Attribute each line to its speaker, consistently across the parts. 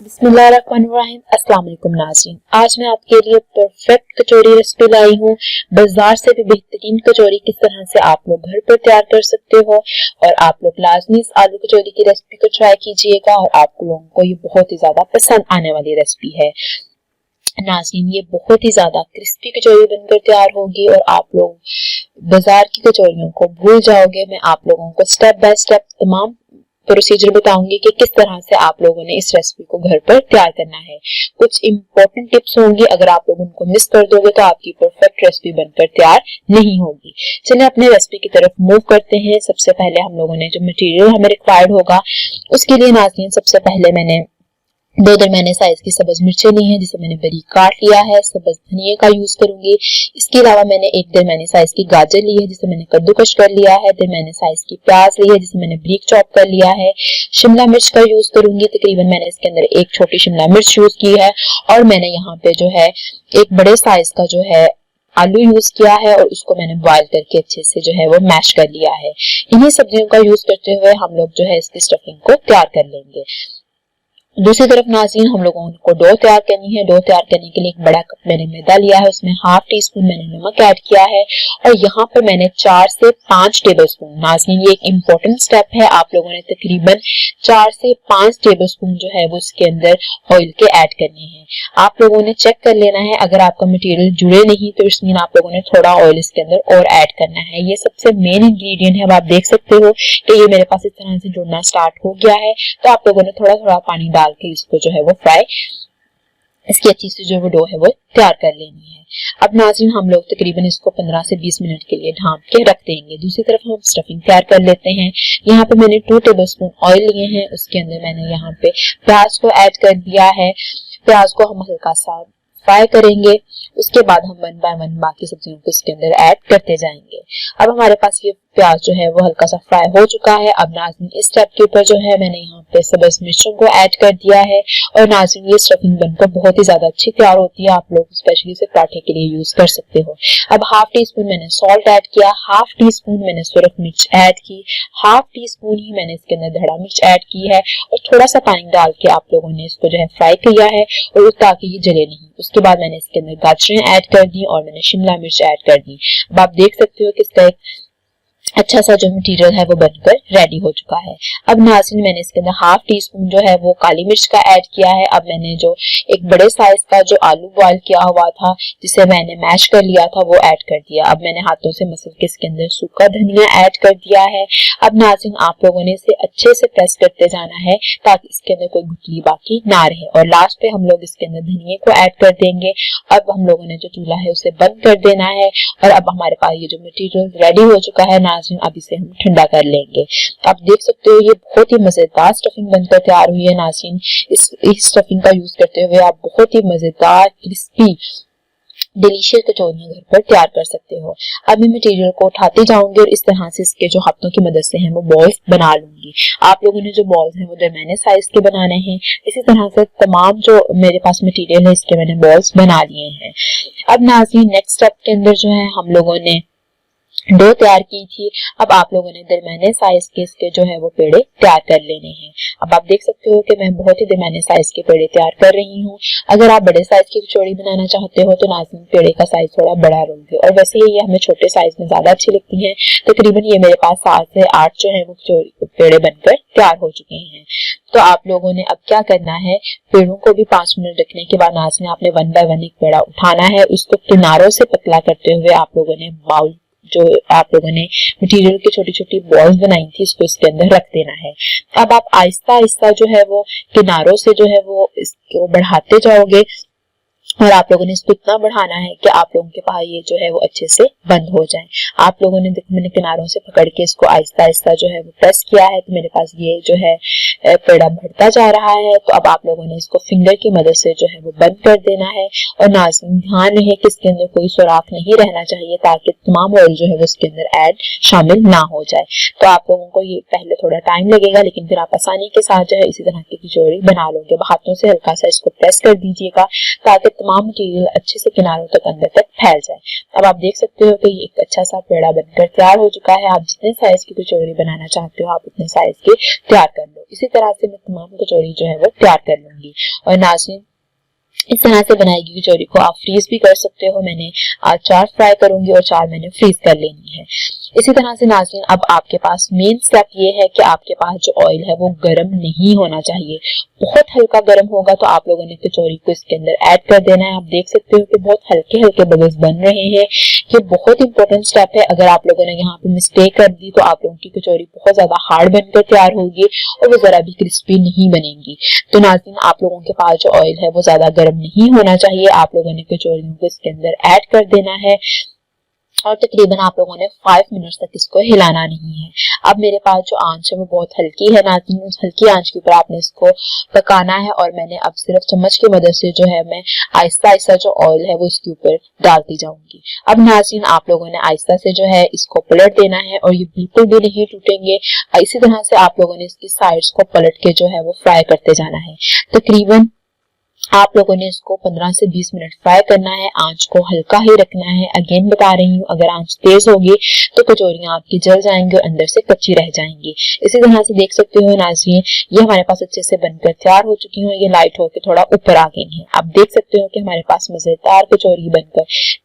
Speaker 1: बिस्मिल्लाहिर्रहमानिर्रहीम। अस्सलाम वालेकुम नाज़रीन, आज मैं आपके लिए परफेक्ट कचौरी रेसिपी लाई हूँ। बाजार से भी बेहतरीन कचौरी किस तरह से आप लोग घर पर तैयार कर सकते हो और आप लोग लाजमी इस आलू कचौरी की रेसिपी को ट्राई कीजिएगा और आप लोगों को ये बहुत ही ज्यादा पसंद आने वाली रेसिपी है। नाज़रीन, ये बहुत ही ज्यादा क्रिस्पी कचौरी बनकर तैयार होगी और आप लोग बाजार की कचौरियों को भूल जाओगे। मैं आप लोगों को स्टेप बाय स्टेप तमाम प्रोसीजर बताऊंगी कि किस तरह से आप लोगों ने इस रेसिपी को घर पर तैयार करना है। कुछ इंपॉर्टेंट टिप्स होंगी, अगर आप लोग उनको मिस कर दोगे तो आपकी परफेक्ट रेसिपी बनकर तैयार नहीं होगी। चलिए अपने रेसिपी की तरफ मूव करते हैं। सबसे पहले हम लोगों ने जो मटेरियल हमें रिक्वायर्ड होगा उसके लिए नाज़रीन, सबसे पहले मैंने 2 दरमियाने साइज की सब्ज मिर्चें ली हैं जिसे मैंने बारीक काट लिया है। सब्ज धनिया का यूज करूंगी। इसके अलावा मैंने 1 दरमियाने साइज की गाजर ली है जिसे मैंने कद्दूकश कर लिया है। दरमियाने साइज की प्याज ली है जिसे मैंने बारीक चॉप कर लिया है। शिमला मिर्च का यूज करूंगी। तकरीबन मैंने इसके अंदर 1 छोटी शिमला मिर्च यूज की है और मैंने यहाँ पे जो है 1 बड़े साइज का जो है आलू यूज किया है और उसको मैंने बॉईल करके अच्छे से जो है वो मैश कर लिया है। इन्हीं सब्जियों का यूज करते हुए हम लोग जो है इसकी स्टफिंग को तैयार कर लेंगे। दूसरी तरफ नाज़रीन, हम लोगों को डो तैयार करनी है। डो तैयार करने के लिए 1 बड़ा कप मैंने मैदा लिया है, उसमें ½ टीस्पून मैंने नमक ऐड किया है और यहाँ पर मैंने 4 से 5 टेबलस्पून, नाज़रीन ये एक इम्पोर्टेंट स्टेप है, आप लोगों ने तकरीबन 4 से 5 टेबलस्पून जो है वो इसके अंदर ऑयल के ऐड करने हैं। आप लोगों ने चेक कर लेना है, अगर आपका मटेरियल जुड़े नहीं तो इट्स मीन आप लोगों ने थोड़ा ऑयल इसके अंदर और ऐड करना है। ये सबसे मेन इंग्रेडिएंट है। अब आप देख सकते हो कि ये मेरे पास इस तरह से जुड़ना स्टार्ट हो गया है, तो आप लोगों ने थोड़ा थोड़ा पानी डाल के इसको जो है वो फ्राई, इसकी अच्छी से जो वो डो है वो तैयार कर लेनी है। अब नाज़रीन, हम लोग तकरीबन इसको 15 से 20 मिनट के लिए ढांप के रख देंगे। दूसरी तरफ हम स्टफिंग तैयार कर लेते हैं। यहाँ पे मैंने 2 टेबलस्पून ऑयल लिए हैं, उसके अंदर मैंने यहाँ पे प्याज को ऐड कर दिया है। प्याज को हम हल्का सा फ्राई करेंगे, उसके बाद हम 1 बाय 1 बाकी सब्जियों को इसके अंदर ऐड करते जाएंगे। अब हमारे पास ये प्याज जो है वो हल्का सा फ्राई हो चुका है। अब नाज़रीन, इस स्टेप के ऊपर जो है मैंने यहाँ पे सब्ज मिर्चों को ऐड कर दिया है और नाज़रीन ये स्टफिंग बनकर बहुत ही ज्यादा अच्छी तैयार होती है। आप लोग स्पेशली इसे पराठे के लिए यूज कर सकते हो। अब ½ टीस्पून मैंने सॉल्ट ऐड किया, ½ टीस्पून मैंने सुरख मिर्च ऐड की, ½ टीस्पून ही मैंने इसके अंदर धड़ा मिर्च ऐड की है और थोड़ा सा पानी डाल के आप लोगों ने इसको जो है फ्राई किया है और ताकि ये जले नहीं। उसके बाद मैंने इसके अंदर गाजरें ऐड कर दी और मैंने शिमला मिर्च ऐड कर दी। अब आप देख सकते हो कि इसका एक अच्छा सा जो मटेरियल है वो बनकर रेडी हो चुका है। अब नाज़रीन, मैंने इसके अंदर ½ टीस्पून जो है वो काली मिर्च का ऐड किया है। अब मैंने जो 1 बड़े साइज का जो आलू बॉईल किया हुआ था जिसे मैंने मैश कर लिया था वो ऐड कर दिया। अब मैंने हाथों से मसल के इसके अंदर सूखा धनिया ऐड कर दिया है। अब नाज़रीन, आप लोगों ने इसे अच्छे से प्रेस करते जाना है ताकि इसके अंदर कोई गुठली बाकी ना रहे और लास्ट पे हम लोग इसके अंदर धनिया को ऐड कर देंगे। अब हम लोगों ने जो चूल्हा है उसे बंद कर देना है और अब हमारे पास ये जो मटेरियल रेडी हो चुका है नाज़रीन, अब इसे हम ठंडा कर लेंगे। आप देख सकते हो ये बहुत ही मजेदार स्टफिंग बनकर तैयार हुई है नाज़रीन। इस स्टफिंग का यूज करते हुए आप बहुत ही मजेदार क्रिस्पी डिलीशियस कचौरियां घर पर तैयार कर सकते हो। अब मैं मटेरियल को उठाते जाऊंगी और इस तरह से इसके जो हाथों की मदद से हैं वो बॉल्स बना लूंगी। आप लोगों ने जो बॉल्स हैं वो दरमियाने साइज के बनाने हैं। इसी तरह से तमाम जो मेरे पास मटेरियल है इसके मैंने बॉल्स बना लिए हैं। अब नाज़रीन, नेक्स्ट स्टेप के अंदर जो है हम लोगों ने डो तैयार की थी। अब आप लोगों ने दरमियाने साइज के इसके जो है वो पेड़े तैयार कर लेने हैं। अब आप देख सकते हो कि मैं बहुत ही दरमियाने साइज के पेड़े तैयार कर रही हूँ। अगर आप बड़े साइज की कचौड़ी बनाना चाहते हो तो नाज़रीन पेड़े का साइज थोड़ा बड़ा लोगे और वैसे ही ये हमें छोटे साइज में ज्यादा अच्छी लगती है। तकरीबन ये मेरे पास 7 से 8 जो है वो पेड़े बनकर तैयार हो चुके हैं। तो आप लोगों ने अब क्या करना है, पेड़ों को भी 5 मिनट रखने के बाद नाज़रीन आपने 1 बाय 1 एक पेड़ा उठाना है। उसको किनारों से पतला करते हुए आप लोगों ने बाउल जो आप लोगों ने मटेरियल की छोटी छोटी बॉल्स बनाई थी इसको इसके अंदर रख देना है। अब आप आहिस्ता आहिस्ता जो है वो किनारों से जो है वो इसको बढ़ाते जाओगे और आप लोगों ने इसको इतना बढ़ाना है कि आप लोगों के पास ये जो है वो अच्छे से बंद हो जाए। आप लोगों ने देखो मैंने किनारों से पकड़ के इसको आहिस्ता आहिस्ता जो है वो प्रेस किया है तो मेरे पास ये जो है पेड़ा बढ़ता जा रहा है। तो अब आप लोगों ने इसको फिंगर की मदद से जो है वो बंद कर देना है और नाज़रीन ध्यान रहे कि इसके अंदर कोई सुराख नहीं रहना चाहिए ताकि तमाम ऑयल जो है वो इसके अंदर ऐड शामिल ना हो जाए। तो आप लोगों को ये पहले थोड़ा टाइम लगेगा लेकिन फिर आप आसानी के साथ जो है इसी तरह की कचौरी बना लोगे। हाथों से हल्का सा इसको प्रेस कर दीजिएगा ताकि तमाम मटेरियल अच्छे से किनारों तक अंदर तक फैल जाए। अब आप देख सकते हो कि ये एक अच्छा सा पेड़ा बनकर तैयार हो चुका है। आप जितने साइज की कचौरी बनाना चाहते हो आप उतने साइज की तैयार कर लो। इसी तरह से मैं तमाम कचौरी जो है वो तैयार कर लूंगी। और नाज़रीन, इस तरह से बनाई गई कचौरी को आप फ्रीज भी कर सकते हो। मैंने आज 4 फ्राई करूंगी और 4 मैंने फ्रीज कर लेनी है। इसी तरह से नाज़रीन, अब आपके पास मेन स्टेप ये है कि आपके पास जो ऑयल है वो गर्म नहीं होना चाहिए। बहुत हल्का गर्म होगा तो आप लोगों ने कचौरी को इसके अंदर ऐड कर देना है। आप देख सकते हो कि बहुत हल्के हल्के बबल्स बन रहे हैं। ये बहुत इंपॉर्टेंट स्टेप है। अगर आप लोगों ने यहाँ पे मिस्टेक कर दी तो आप लोगों की कचौरी बहुत ज्यादा हार्ड बनकर तैयार होगी और वो जरा भी क्रिस्पी नहीं बनेगी। तो नाज़रीन, आप लोगों के पास जो ऑयल है वो ज्यादा गर्म नहीं होना चाहिए। आप लोगों ने कचौरियों को इसके अंदर ऐड कर देना है और तकरीबन आप लोगों ने 5 मिनट्स तक इसको हिलाना नहीं है। अब मेरे पास जो आंच है वो बहुत हल्की है नाज़रीन, उस हल्की आंच के ऊपर आपने इसको पकाना है। और मैंने अब सिर्फ चम्मच की मदद से जो है मैं आहिस्ता आहिस्ता जो ऑयल है वो इसके ऊपर डालती जाऊंगी। अब नाज़रीन, आप लोगों ने आहिस्ता से जो है इसको पलट देना है और ये बिल्कुल भी नहीं टूटेंगे। इसी तरह से आप लोगों ने इसकी साइड्स को पलट के जो है वो फ्राई करते जाना है। तकरीबन आप लोगों ने इसको 15 से 20 मिनट फ्राई करना है। आंच को हल्का ही रखना है। अगेन बता रही हूँ, अगर आंच तेज होगी तो कचौरियां आपकी जल जाएंगी और अंदर से कच्ची रह जाएंगी। इसी तरह से देख सकते हो नाज़रीन, ये हमारे पास अच्छे से बनकर तैयार हो चुकी हैं। ये लाइट होकर थोड़ा ऊपर आ गई है। आप देख सकते हो कि हमारे पास मजेदार कचौरी बनकर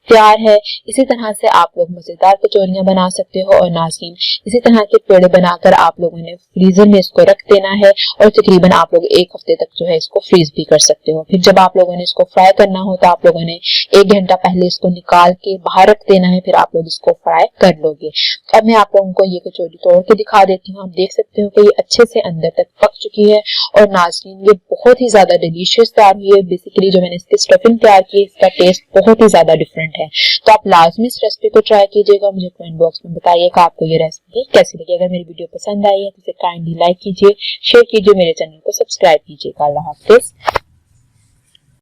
Speaker 1: तैयार है। इसी तरह से आप लोग मजेदार कचौरियां बना सकते हो। और नाज़रीन, इसी तरह के पेड़े बनाकर आप लोगों ने फ्रीजर में इसको रख देना है और तकरीबन आप लोग 1 हफ्ते तक जो है इसको फ्रीज भी कर सकते हो। फिर जब आप लोगों ने इसको फ्राई करना हो तो आप लोगों ने 1 घंटा पहले इसको निकाल के बाहर रख देना है। फिर आप लोग इसको फ्राई कर लोगे। अब मैं आप लोगों को ये कचौरी तोड़ के दिखा देती हूँ। आप देख सकते हो कि ये अच्छे से अंदर तक पक चुकी है और नाज़रीन ये बहुत ही ज्यादा डिलीशियस तैयार हुई है। बेसिकली जो मैंने इसकी स्टफिंग तैयार की है इसका टेस्ट बहुत ही ज्यादा डिफरेंट है। तो आप लाजमी इस रेसिपी को ट्राई कीजिएगा। मुझे कमेंट बॉक्स में बताइएगा आपको ये रेसिपी कैसी लगी। अगर मेरी वीडियो पसंद आई है तो इसे काइंडली लाइक कीजिए, शेयर कीजिए, मेरे चैनल को सब्सक्राइब कीजिएगा। अल्लाह हाफिज।